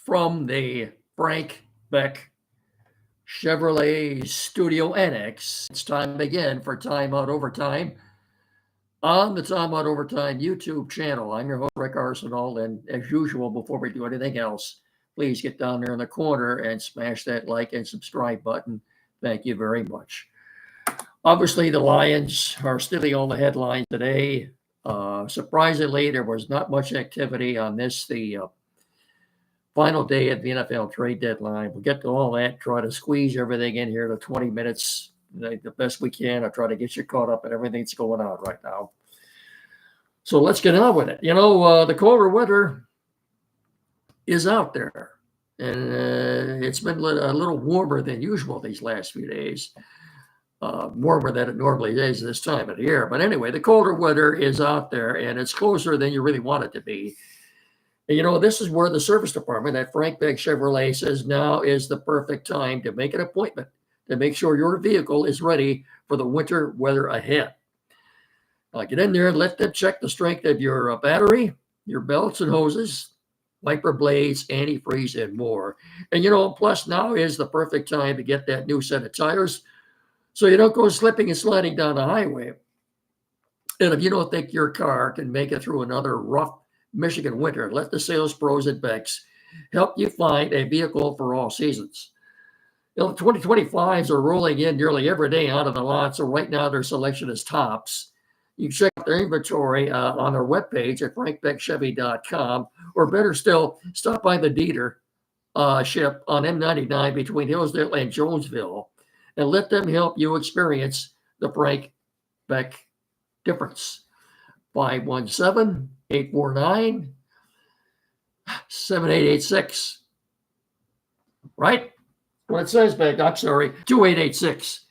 from the Frank Beck Chevrolet Studio Annex. It's time again for Time Out Overtime on the Time Out Overtime YouTube channel. I'm your host, Rick Arsenal, and as usual, before we do anything else, please get down there in the corner and smash that like and subscribe button. Thank you very much. Obviously, the Lions are stealing all the headlines today. Surprisingly, there was not much activity on this, the final day of the NFL trade deadline. We'll get to all that, try to squeeze everything in here to 20 minutes the best we can. I'll try to get you caught up in everything that's going on right now. So let's get on with it. The colder weather is out there, and it's been a little warmer than usual these last few days. Warmer than it normally is this time of the year. But anyway, the colder weather is out there, and it's closer than you really want it to be. And, this is where the service department at Frank Beck Chevrolet says now is the perfect time to make an appointment to make sure your vehicle is ready for the winter weather ahead. Get in there and let them check the strength of your battery, your belts and hoses, wiper blades, antifreeze, and more. And, plus now is the perfect time to get that new set of tires so you don't go slipping and sliding down the highway. And if you don't think your car can make it through another rough Michigan winter, let the sales pros at Beck's help you find a vehicle for all seasons. The 2025s are rolling in nearly every day out of the lot, so right now their selection is tops. You can check out their inventory on their webpage at frankbeckchevy.com, or better still, stop by the dealership on M99 between Hillsdale and Jonesville and let them help you experience the Frank Beck difference. 517-849-7886. Right? What it says back, I'm sorry, 2886.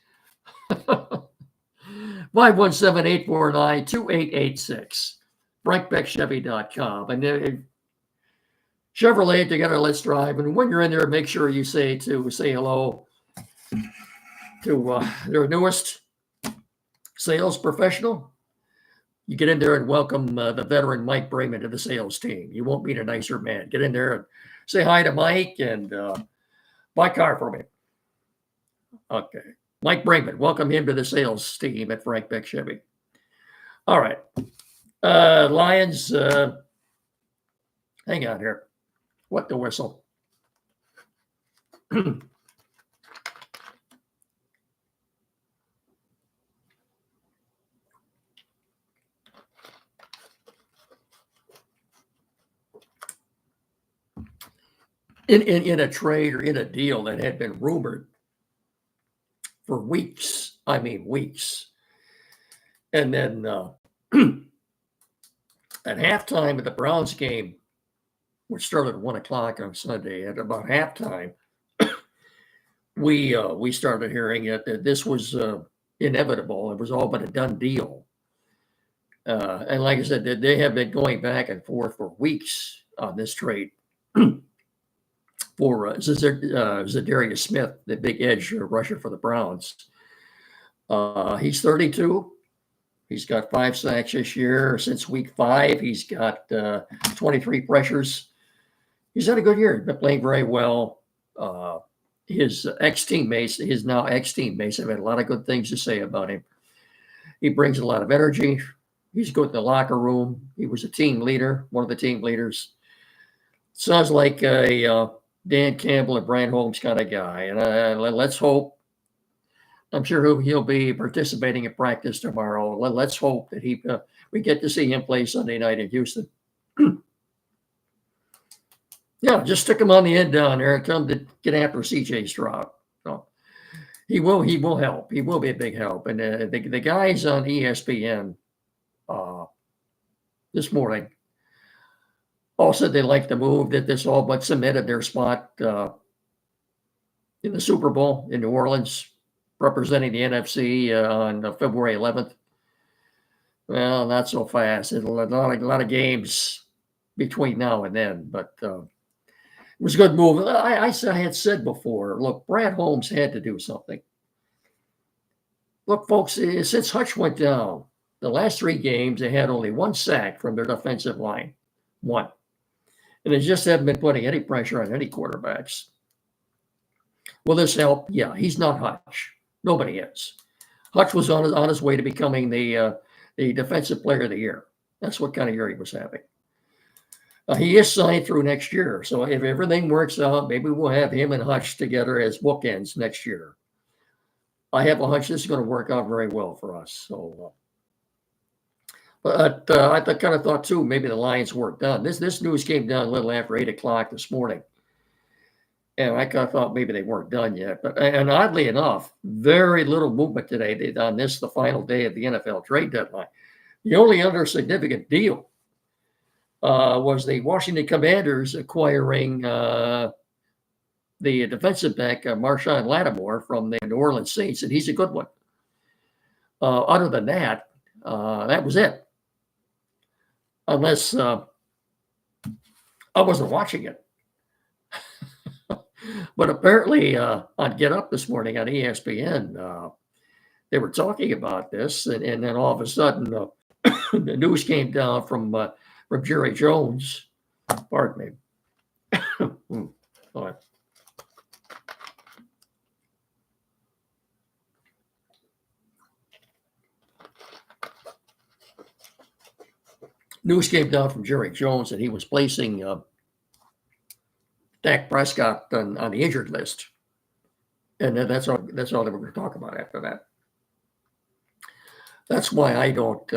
517-849-2886. FrankBeckChevy.com. And Chevrolet Together Let's Drive. And when you're in there, make sure you say hello to their newest sales professional. You get in there and welcome the veteran Mike Brayman to the sales team. You won't meet a nicer man. Get in there and say hi to Mike and buy a car for me. Okay. Mike Brayman, welcome him to the sales team at Frank Beck Chevy. All right. Lions, hang on here. What the whistle? In a trade or in a deal that had been rumored for weeks. I mean, weeks. And then at halftime of the Browns game, which started at 1 o'clock on Sunday, at about halftime, we started hearing it that this was inevitable. It was all but a done deal. And like I said, they have been going back and forth for weeks on this trade. For Zadarius Smith, the big edge rusher for the Browns. He's 32. He's got 5 sacks this year. Since week 5, he's got 23 pressures. He's had a good year. He's been playing very well. His now ex-teammates, have had a lot of good things to say about him. He brings a lot of energy. He's good in the locker room. He was a team leader, one of the team leaders. Sounds like a Dan Campbell and Brian Holmes kind of guy. And let's hope, I'm sure he'll be participating in practice tomorrow. Let's hope that we get to see him play Sunday night in Houston. Yeah, just stick him on the end down there and tell him to get after C.J. Stroud. So he will help. He will be a big help. And the guys on ESPN this morning all said they liked the move, that this all but cemented their spot in the Super Bowl in New Orleans, representing the NFC on February 11th. Well, not so fast. There's a lot of games between now and then, but it was a good move. I had said before, look, Brad Holmes had to do something. Look, folks, since Hutch went down, the last 3 games, they had only 1 sack from their defensive line. 1. And they just haven't been putting any pressure on any quarterbacks. Will this help? Yeah, he's not Hutch. Nobody is. Hutch was on his way to becoming the defensive player of the year. That's what kind of year he was having. He is signed through next year. So if everything works out, maybe we'll have him and Hutch together as bookends next year. I have a hunch this is going to work out very well for us. So, but I kind of thought too, maybe the Lions weren't done. This news came down a little after 8 o'clock this morning, and I kind of thought maybe they weren't done yet. But and oddly enough, very little movement today on this, the final day of the NFL trade deadline. The only other significant deal was the Washington Commanders acquiring the defensive back, Marshawn Lattimore from the New Orleans Saints, and he's a good one. Other than that, that was it. Unless I wasn't watching it. But apparently on Get Up this morning on ESPN, they were talking about this, and then all of a sudden the news came down from Jerry Jones. Pardon me. News came down from Jerry Jones that he was placing Dak Prescott on the injured list, and then that's all they were going to talk about after that. That's why I don't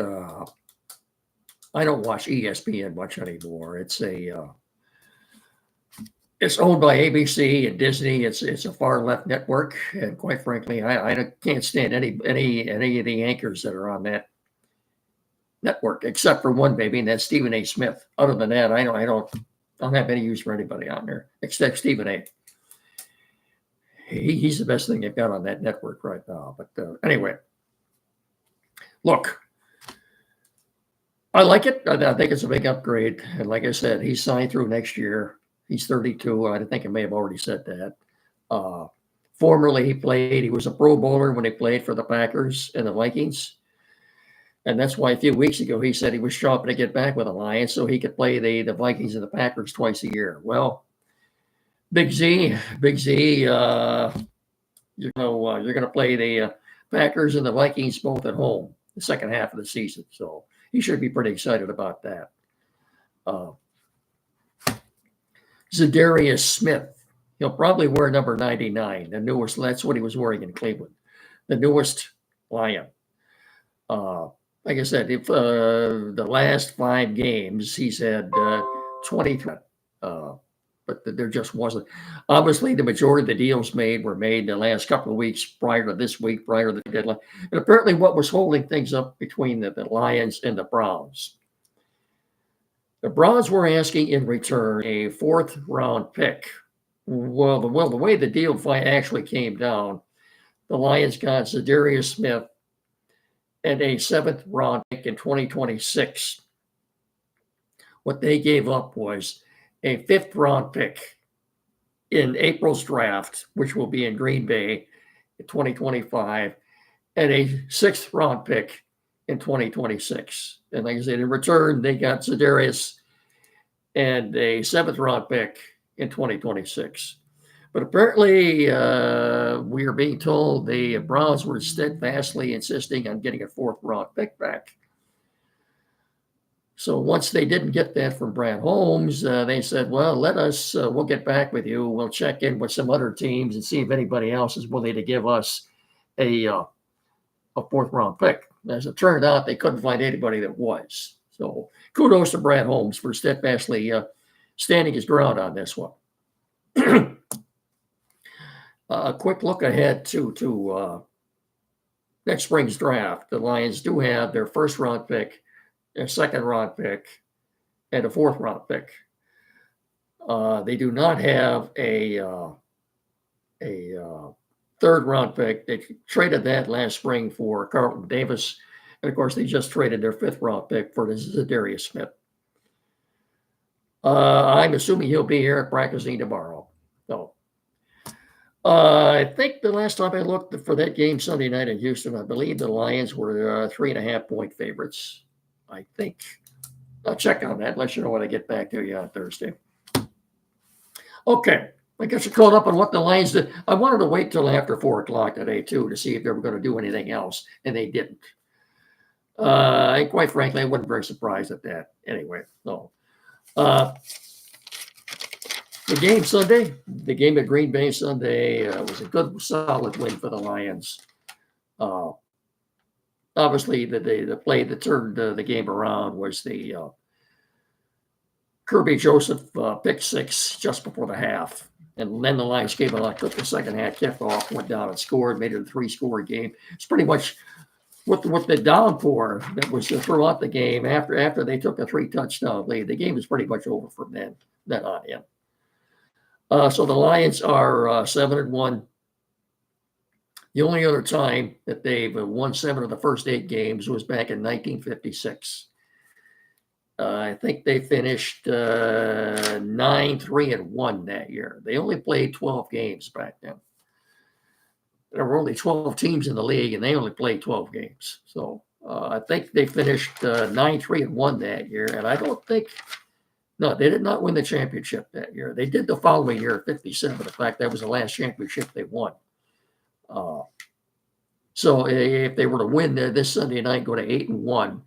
watch ESPN much anymore. It's owned by ABC and Disney. It's a far left network, and quite frankly, I can't stand any of the anchors that are on that network, except for one baby, and that's Stephen A. Smith. Other than that, I don't have any use for anybody on there except Stephen A. He's the best thing they've got on that network right now. But anyway, look, I like it. I think it's a big upgrade, and like I said, he's signed through next year. He's 32. I think I may have already said that. Formerly, he was a Pro Bowler when he played for the Packers and the Vikings. And that's why a few weeks ago he said he was shopping to get back with the Lions so he could play the Vikings and the Packers twice a year. Well, Big Z, you're going to play the Packers and the Vikings both at home the second half of the season. So he should be pretty excited about that. Zadarius Smith, he'll probably wear number 99, the newest. That's what he was wearing in Cleveland, the newest Lion. Like I said, if the last 5 games, he's had 23, but there just wasn't. Obviously, the majority of the deals were made the last couple of weeks prior to this week, prior to the deadline. And apparently what was holding things up between the Lions and the Browns. The Browns were asking in return a 4th-round pick. Well, the way the deal actually came down, the Lions got Zadarius Smith and a 7th-round pick in 2026. What they gave up was a 5th-round pick in April's draft, which will be in Green Bay in 2025, and a 6th-round pick in 2026. And like I said, in return, they got Zadarius and a 7th-round pick in 2026. But apparently, we are being told the Browns were steadfastly insisting on getting a 4th-round pick back. So once they didn't get that from Brad Holmes, they said, well, we'll get back with you. We'll check in with some other teams and see if anybody else is willing to give us a 4th-round pick. As it turned out, they couldn't find anybody that was. So kudos to Brad Holmes for steadfastly standing his ground on this one. A quick look ahead to next spring's draft. The Lions do have their 1st-round pick, their 2nd-round pick, and a 4th-round pick. They do not have a 3rd-round pick. They traded that last spring for Carlton Davis. And, of course, they just traded their 5th-round pick for Zadarius Smith. I'm assuming he'll be here practicing tomorrow. So I think the last time I looked for that game Sunday night in Houston, I believe the Lions were 3.5-point favorites. I think. I'll check on that, let you know when I get back to you on Thursday. Okay. I guess you're caught up on what the Lions did. I wanted to wait till after 4 o'clock today, too, to see if they were going to do anything else, and they didn't. And quite frankly, I wasn't very surprised at that. Anyway, no. Uh, the game Sunday, the game at Green Bay Sunday was a good, solid win for the Lions. Uh, Obviously, the play that turned the game around was the Kirby Joseph pick six just before the half. And then the Lions came out, took the second half, kicked off, went down and scored, made it a 3-score game. It's pretty much with the downpour that was throughout the game after they took a 3-touchdown lead. The game was pretty much over from then on in. So the Lions are 7-1. The only other time that they've won 7 of the first 8 games was back in 1956. I think they finished 9-3-1 that year. They only played 12 games back then. There were only 12 teams in the league, and they only played 12 games. So I think they finished 9-3-1 that year. And I don't think, no, they did not win the championship that year. They did the following year, 57. In fact, that was the last championship they won. So if they were to win this Sunday night, go to 8-1, it'd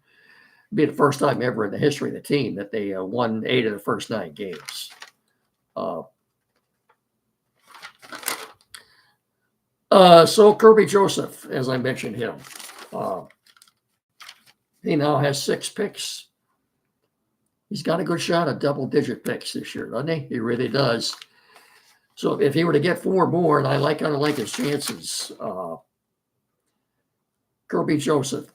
be the first time ever in the history of the team that they won 8 of the first 9 games. So Kirby Joseph, as I mentioned him, he now has 6 picks. He's got a good shot at double-digit picks this year, doesn't he? He really does. So if he were to get 4 more, and I kind of like his chances, Kirby Joseph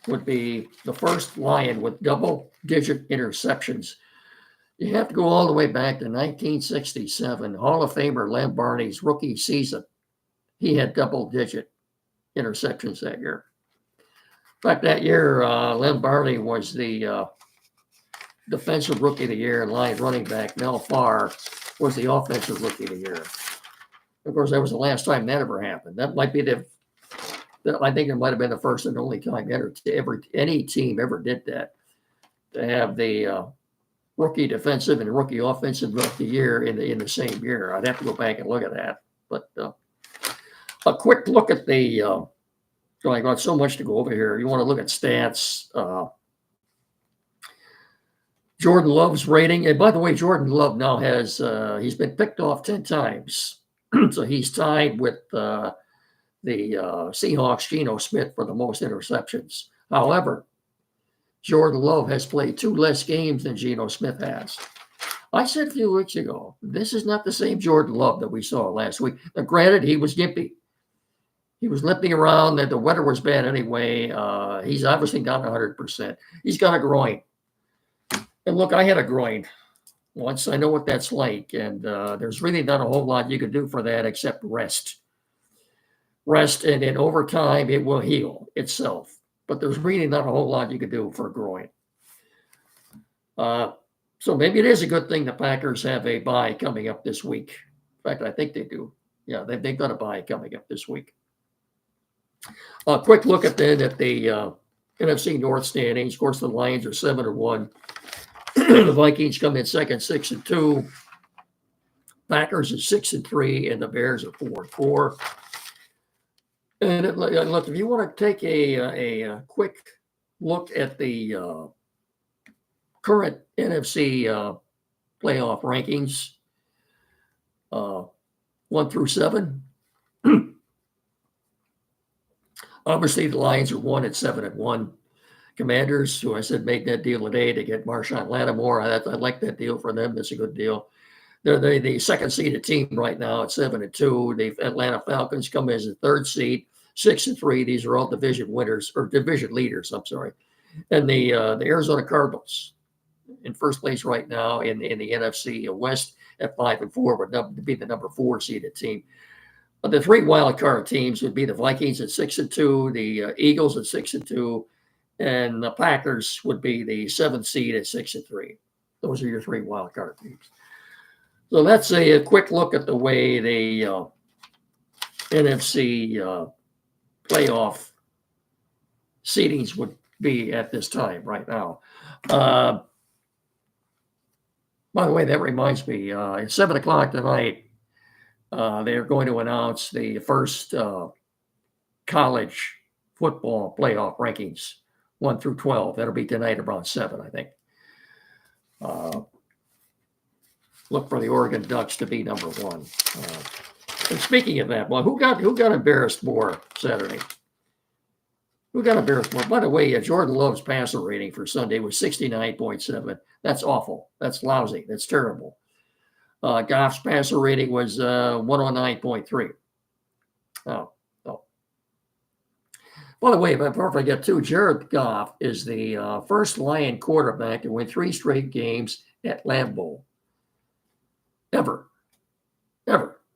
would be the first Lion with double-digit interceptions. You have to go all the way back to 1967. Hall of Famer Lem Barney's rookie season. He had double-digit interceptions that year. In fact, that year, Lem Barney was the defensive rookie of the year, and Lion running back Mel Farr was the offensive rookie of the year. Of course, that was the last time that ever happened. That might be I think it might have been the first and only time any team ever did that, to have the rookie defensive and rookie offensive rookie of the year in the same year. I'd have to go back and look at that. But a quick look at I got so much to go over here. You want to look at stats. Jordan Love's rating. And by the way, Jordan Love now he's been picked off 10 times. So he's tied with the Seahawks, Geno Smith, for the most interceptions. However, Jordan Love has played 2 less games than Geno Smith has. I said a few weeks ago, this is not the same Jordan Love that we saw last week. Now, granted, he was gimpy. He was limping around. The weather was bad anyway. He's obviously not 100%. He's got a groin. And look, I had a groin once. I know what that's like. And there's really not a whole lot you can do for that except rest. And in over time, it will heal itself. But there's really not a whole lot you can do for a groin. So maybe it is a good thing the Packers have a bye coming up this week. In fact, I think they do. Yeah, they've got a bye coming up this week. A quick look at the NFC North standings. Of course, the Lions are 7-1. The Vikings come in second, 6-2. Packers are 6-3, and the Bears are 4-4. And look, if you want to take a quick look at the current NFC playoff rankings, 1 through 7. Obviously, the Lions are 1 at 7-1. Commanders, who I said made that deal today to get Marshawn Lattimore. I like that deal for them. That's a good deal. They're the second seeded team right now at 7-2. The Atlanta Falcons come as a third seed, 6-3. These are all division winners or division leaders. I'm sorry. And the Arizona Cardinals in first place right now in the NFC West at 5-4 would be the number 4 seeded team. The 3 wild card teams would be the Vikings at 6-2, the Eagles at 6-2, and the Packers would be the 7th seed at 6-3. Those are your 3 wild card teams. So that's a quick look at the way the NFC playoff seedings would be at this time right now. By the way, that reminds me, at 7 o'clock tonight, they're going to announce the first college football playoff rankings, 1 through 12. That'll be tonight around 7, I think. Look for the Oregon Ducks to be number 1. And speaking of that, well, who got embarrassed more Saturday? Who got embarrassed more? By the way, Jordan Love's passer rating for Sunday was 69.7. That's awful. That's lousy. That's terrible. Goff's passer rating was 109.3. Oh. By the way, before I forget too, Jared Goff is the first Lion quarterback to win 3 straight games at Lambeau. Ever.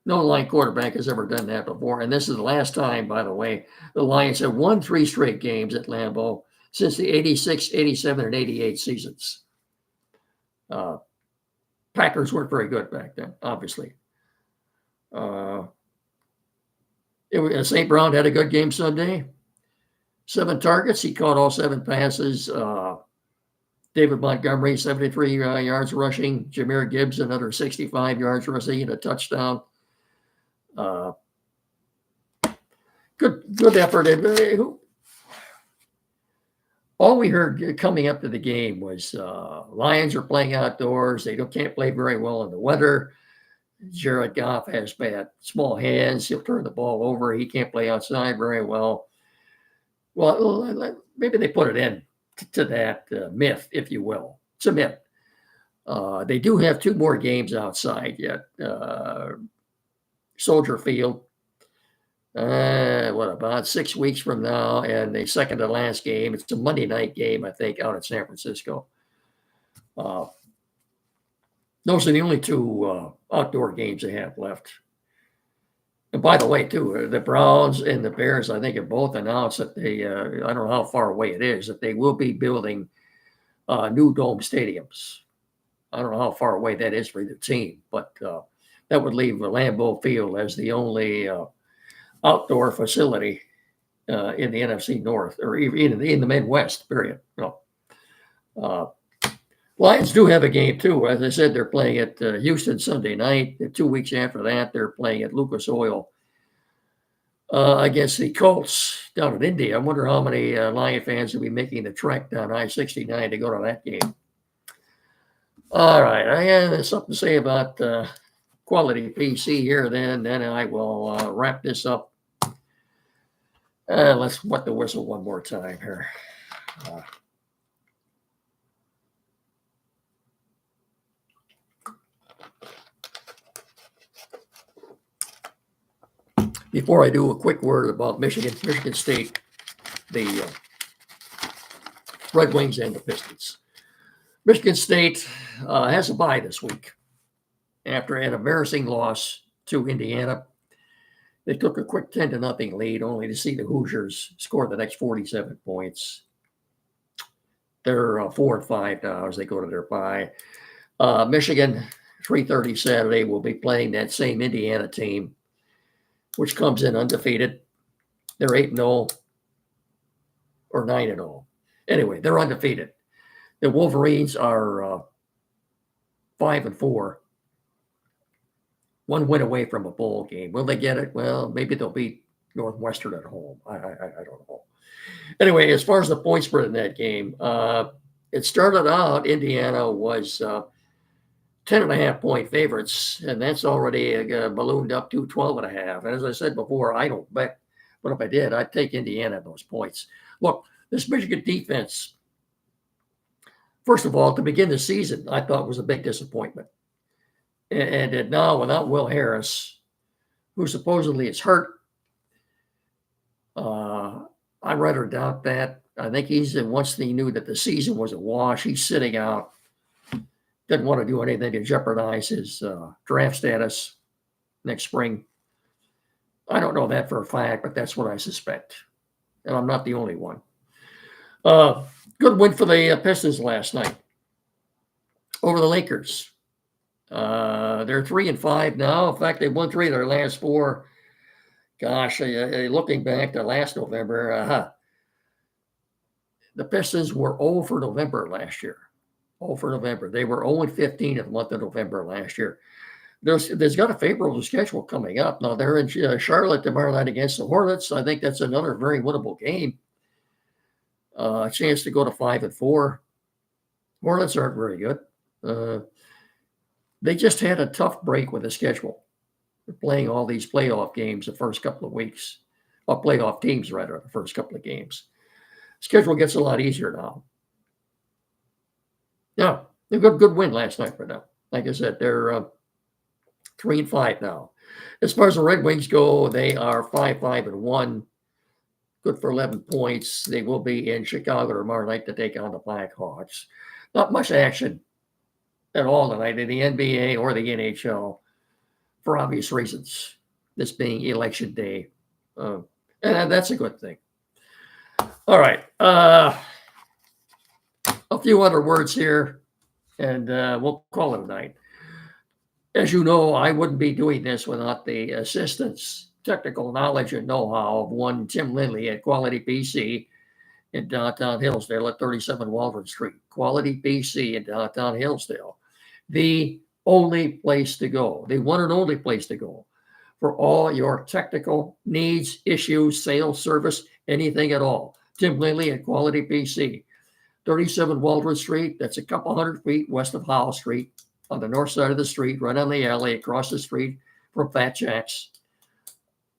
No Lion quarterback has ever done that before. And this is the last time, by the way, the Lions have won 3 straight games at Lambeau since the 86, 87, and 88 seasons. Packers weren't very good back then, obviously. St. Brown had a good game Sunday. 7 targets. He caught all 7 passes. David Montgomery, 73 yards rushing. Jahmyr Gibbs, another 65 yards rushing and a touchdown. Good effort. All we heard coming up to the game was Lions are playing outdoors. They can't play very well in the weather. Jared Goff has bad small hands. He'll turn the ball over. He can't play outside very well. Well, maybe they put it in to that myth, if you will. It's a myth. They do have 2 more games outside yet. Soldier Field, about 6 weeks from now, and the second to last game. It's a Monday night game, I think, out in San Francisco. Those are the only 2 outdoor games they have left. And by the way, too, the Browns and the Bears, I think, have both announced that they, I don't know how far away it is, that they will be building new dome stadiums. I don't know how far away that is for the team, but that would leave Lambeau Field as the only outdoor facility in the NFC North, or even in the Midwest, period. Lions do have a game, too. As I said, they're playing at Houston Sunday night. 2 weeks after that, they're playing at Lucas Oil against the Colts down in Indy. I wonder how many Lion fans will be making the trek down I-69 to go to that game. All right. I have something to say about quality PC here then I will wrap this up. Let's wet the whistle one more time here. Before I do, a quick word about Michigan State, the Red Wings and the Pistons. Michigan State has a bye this week after an embarrassing loss to Indiana. They took a quick 10-0 lead, only to see the Hoosiers score the next 47 points. They're 4-5 now as they go to their bye. Michigan, 3:30 Saturday, will be playing that same Indiana team, which comes in undefeated. They're 8-0 or 9-0. Anyway, they're undefeated. The Wolverines are 5-4. 1 win away from a bowl game. Will they get it? Well, maybe they'll beat Northwestern at home. I don't know. Anyway, as far as the point spread in that game, it started out, Indiana was 10.5-point favorites, and that's already ballooned up to 12.5. And as I said before, I don't bet, but if I did, I'd take Indiana at those points. Look, this Michigan defense, first of all, to begin the season, I thought was a big disappointment. And now without Will Harris, who supposedly is hurt, I rather doubt that. I think once he knew that the season was a wash, he's sitting out. Didn't want to do anything to jeopardize his draft status next spring. I don't know that for a fact, but that's what I suspect. And I'm not the only one. Good win for the Pistons last night over the Lakers. They're 3-5 now. In fact, they've won 3 of their last 4. Gosh, looking back to last November, the Pistons were 0 for November last year. Oh, for November. They were 0-15 in the month of November last year. There's got a favorable schedule coming up. Now they're in Charlotte tomorrow night against the Hornets. I think that's another very winnable game. A chance to go to 5-4. Hornets aren't very good. They just had a tough break with the schedule. They're playing all these playoff games the first couple of weeks, or playoff teams rather, the first couple of games. Schedule gets a lot easier now. Yeah, they got a good win last night for them. Like I said, they're 3-5 now. As far as the Red Wings go, they are 5-1. Good for 11 points. They will be in Chicago tomorrow night to take on the Blackhawks. Not much action at all tonight in the NBA or the NHL for obvious reasons. This being election day. And that's a good thing. All right. A few other words here, and we'll call it a night. As you know, I wouldn't be doing this without the assistance, technical knowledge, and know-how of one Tim Lindley at Quality PC in downtown Hillsdale at 37 Waldron Street. Quality PC in downtown Hillsdale. The only place to go, the one and only place to go for all your technical needs, issues, sales, service, anything at all. Tim Lindley at Quality PC. 37 Waldron Street. That's a couple hundred feet west of Howell Street on the north side of the street, right on the alley across the street from Fat Jack's.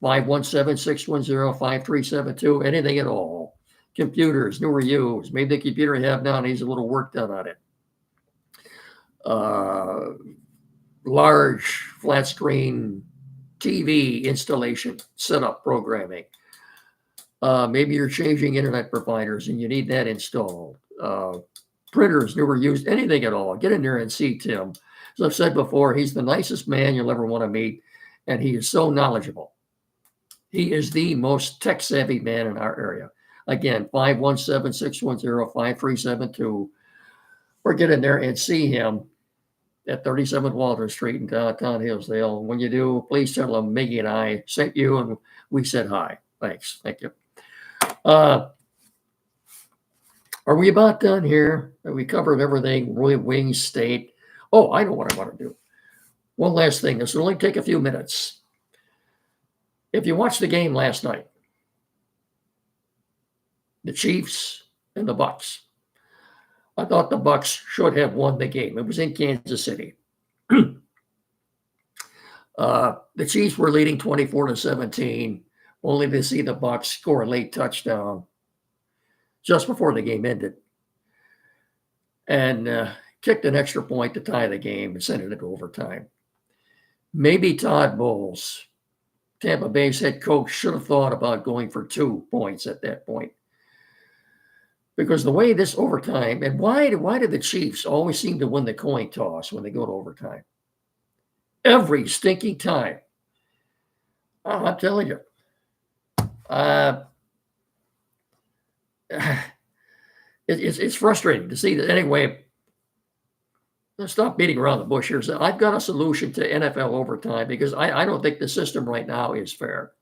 517-610-5372, anything at all. Computers, new or used. Maybe the computer you have now needs a little work done on it. Large flat screen TV installation, setup, programming. Maybe you're changing internet providers and you need that installed. Printers, new or used, anything at all. Get in there and see Tim. As I've said before, he's the nicest man you'll ever want to meet, and he is so knowledgeable. He is the most tech-savvy man in our area. Again, 517-610-5372. Or get in there and see him at 37 Waldron Street in downtown Hillsdale. When you do, please tell him Miggy and I sent you and we said hi. Thanks. Thank you. Are we about done here? We covered everything. Roy Wings State. Oh, I know what I want to do. One last thing. This will only take a few minutes. If you watched the game last night, the Chiefs and the Bucks, I thought the Bucks should have won the game. It was in Kansas City. The Chiefs were leading 24-17, only to see the Bucks score a late touchdown just before the game ended, and kicked an extra point to tie the game and send it into overtime. Maybe Todd Bowles, Tampa Bay's head coach, should have thought about going for 2 points at that point. Because the way this overtime, and why do the Chiefs always seem to win the coin toss when they go to overtime? Every stinking time. Oh, I'm telling you. It's frustrating to see that. Anyway, let's stop beating around the bush here. So I've got a solution to NFL overtime because I don't think the system right now is fair.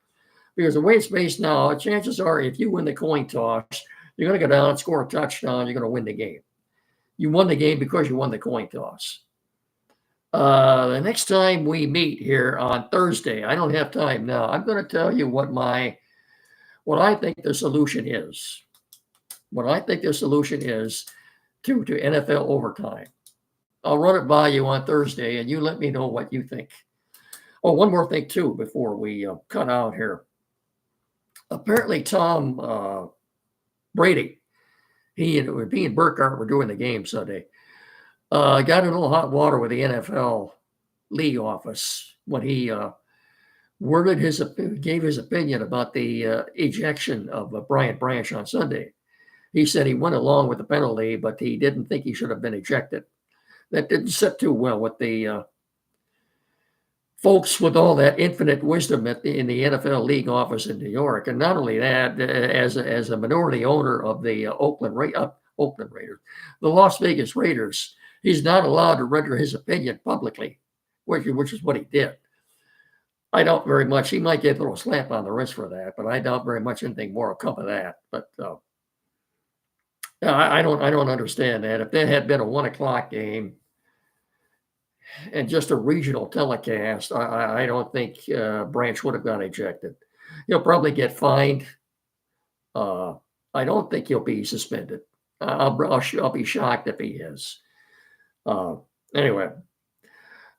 Because the way it's based now, chances are if you win the coin toss, you're going to go down and score a touchdown, you're going to win the game. You won the game because you won the coin toss. The next time we meet here on Thursday, I don't have time now. I'm going to tell you what I think the solution is. What I think the solution is to NFL overtime. I'll run it by you on Thursday, and you let me know what you think. Oh, one more thing, too, before we cut out here. Apparently, Tom Brady, he and Burkhardt were doing the game Sunday. Got in a little hot water with the NFL league office when he gave his opinion about the ejection of Bryant Branch on Sunday. He said he went along with the penalty, but he didn't think he should have been ejected. That didn't sit too well with the folks with all that infinite wisdom in the NFL league office in New York. And not only that, as a minority owner of the Oakland Raiders, the Las Vegas Raiders, he's not allowed to render his opinion publicly, which is what he did. I doubt very much. He might get a little slap on the wrist for that, but I doubt very much anything more will come of that. But Yeah, I don't understand that. If that had been a 1 o'clock game and just a regional telecast, I don't think, Branch would have got ejected. He'll probably get fined. Uh, I don't think he'll be suspended. I'll be shocked if he is. Uh, anyway,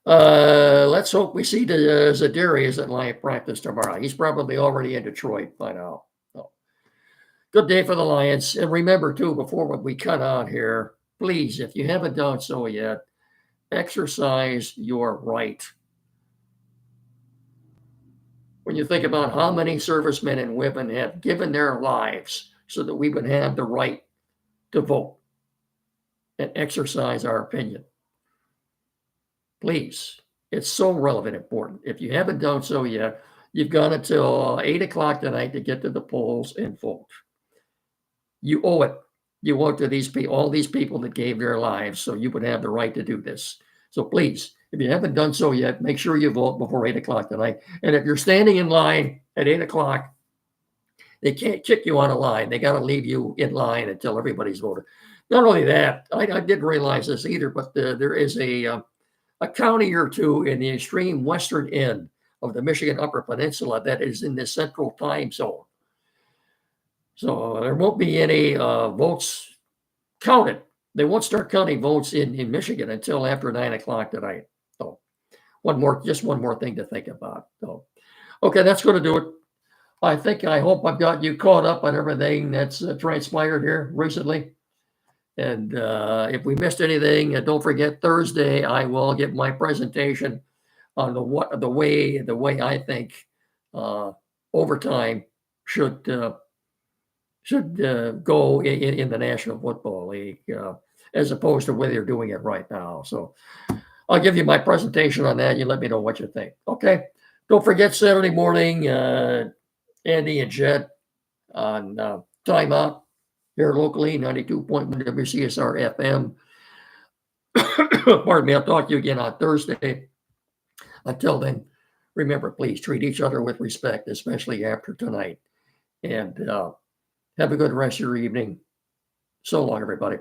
let's hope we see the Zadarius at live practice tomorrow. He's probably already in Detroit by now. So, good day for the Lions. And remember, too, before we cut out here, please, if you haven't done so yet, exercise your right. When you think about how many servicemen and women have given their lives so that we would have the right to vote and exercise our opinion, please. It's so relevant, important. If you haven't done so yet, you've got until 8 o'clock tonight to get to the polls and vote. You owe it. You owe it to these people, all these people that gave their lives, so you would have the right to do this. So please, if you haven't done so yet, make sure you vote before 8 o'clock tonight. And if you're standing in line at 8 o'clock, they can't kick you on a line. They got to leave you in line until everybody's voted. Not only that, I didn't realize this either, but there is a county or two in the extreme western end of the Michigan Upper Peninsula that is in the central time zone. So there won't be any votes counted. They won't start counting votes in Michigan until after 9 o'clock tonight. So just one more thing to think about. So, okay, that's going to do it. I hope I've got you caught up on everything that's transpired here recently. And if we missed anything, don't forget Thursday I will give my presentation on the way I think overtime should go in the National Football League, as opposed to whether you're doing it right now. So I'll give you my presentation on that. You let me know what you think. Okay. Don't forget Saturday morning, Andy and Jed on Timeout here locally, 92.1 WCSR FM. Pardon me. I'll talk to you again on Thursday. Until then, remember, please treat each other with respect, especially after tonight. And have a good rest of your evening. So long, everybody.